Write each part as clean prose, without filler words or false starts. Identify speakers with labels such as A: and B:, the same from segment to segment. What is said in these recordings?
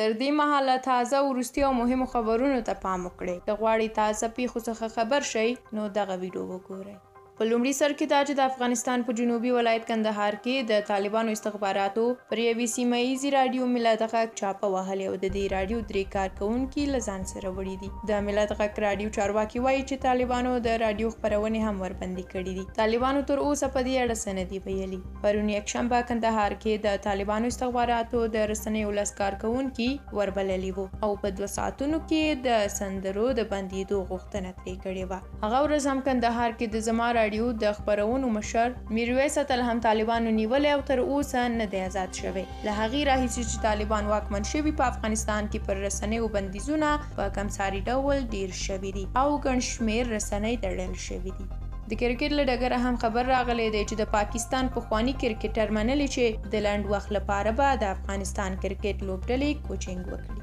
A: تر دې مهاله تازه وروستي او مهمو خبرونو ته پام وکړئ. که غواړئ تازه پیښو څخه خبر شئ نو دغه ویډیو وګورئ. په لومړي سر کې دا چې د افغانستان په جنوبي ولایت کندهار کې د طالبانو استخباراتو پر یوې سیمه ییزې راډیو ملت غږ چاپه وهلې او د دې راډیو 3 کارکوونکي له ځان سره وړي دي. د ملت غږ راډیو چارواکي وایي چې طالبانو د راډیو خپرونې هم وربندي کړي دي. طالبانو تر اوسه په دې اړه څه نه دي ویلي. پرون یکشنبه کندهار کې د طالبانو استخباراتو د رسنیو 10 کارکوونکي وربللي وو او په 2 ساعتونو کې د سندرو د بندیدو غوښتنه ترې کړې وه. هغه ورځ هم کندهار کې د زما راډیو د خبرونو مشر میرویس اتل هم طالبانو نیولې او تر اوسه نه دی آزاد شوی. له هغې راهیسې چې طالبان واکمن شوي په افغانستان کې پر رسنیو بندیزونه په کمساري ډول ډیر شوي دي او ګڼ شمېر رسنۍ تړل شوي دي. د کرکټ له ډګره هم خبر راغلی دی چې د پاکستان پخواني کرکټر منلي چې د لنډ وخت لپاره به د افغانستان کرکټ لوبډلې کوچینګ وکړي.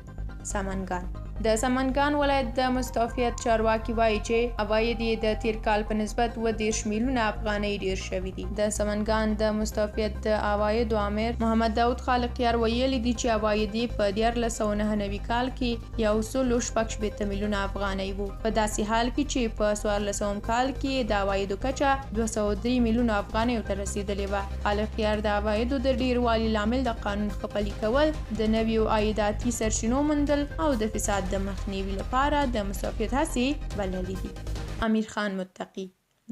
A: سمنګان د سمنګان ولایت د مستوفیت چارواکي وایي چې عواید یې د تیر کال په نسبت 30 میلیونه افغانۍ ډیر شوي دي. د سمنګان د مستوفیت د عوایدو امیر محمد داود خالقیار ویلي دي چې عواید یې په 1499 کال کې 116 میلیونه افغانۍ وو، په داسې حال کې چې په 1400 کال کې د عوایدو کچه 203 میلیونه افغانۍ ته رسیدلې وه. خالقیار د عوایدو د ډیروالي لامل د قانون ښه پلي کول، د نویو عایداتي سرچینو موندل او د فساد د مخنیوي لپاره د مستوفیت هڅې بللي دي. امیر خان متقي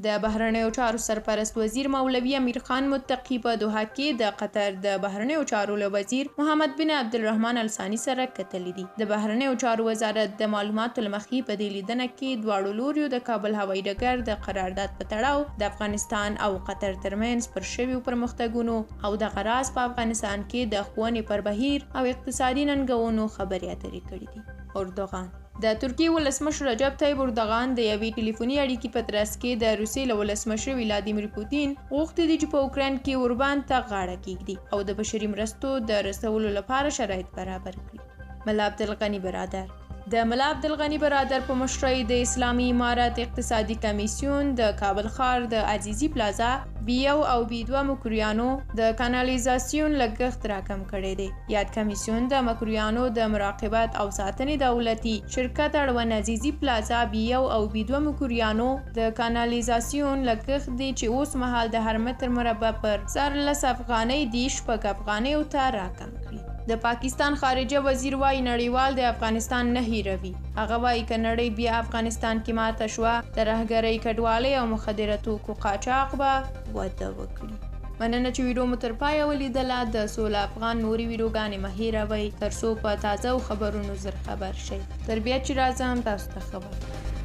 A: د بهرنیو چارو سرپرست وزیر مولوي امیر خان متقي په دوحه کې د قطر د بهرنیو چارو له وزیر محمد بن عبدالرحمن الثاني سره کتلي دي. د بهرنیو چارو وزارت د معلوماتو له مخې په دې لیدنه کې دواړو لوریو د کابل هوایي ډګر د قرارداد په تړاو د افغانستان او قطر ترمنځ پر شویو پرمختګونو او دغه راز په افغانستان کې د ښوونې پر بهیر او اقتصادي ننګونو خبرې اترې کړې دي. اردوغان د ترکیې ولسمشر رجب طیب اردوغان د یوې ټلیفوني اړیکې په ترڅ کې د روسیې له ولسمشر ولادیمیر پوتین غوښتي دي چې په اوکراین کې اوربند ته غاړه کیږدي او د بشري مرستو د رسولو لپاره شرایط برابر کړي. ملا عبدالغني برادر د ملا عبدالغني برادر په مشرۍ د اسلامي امارت اقتصادي کمیسیون د کابل ښار د عزیزي پلازا B1 او B2 مکرویانو د کانالیزاسیون لګښت راکم کړی دی. یاد کمیسیون د مکرویانو د مراقبت او ساتنې دولتي شرکت اړوند عزیزي پلازا B1 او B2 مکرویانو د کانالیزاسیون لګښت دی چې اوس مهال د هر متر مربع پر 14 افغانۍ 10 افغانیو ته راکم کړي. د پاکستان خارجه وزیر وایي نړیوال د افغانستان نه هیروي. هغه وایي که نړۍ بیا افغانستان کې ماته شوه، ترهګرۍ، کډوالۍ او مخدره توکو قاچاق به وده وکړي. مننه چې ویډیو مو تر پایه ولیدله. د سوله افغان نوري ویډیوګانې مه هیروئ ترڅو په تازه خبرونو زر خبر شئ. تر بیا چې راځم تاسو ته ښه وخت.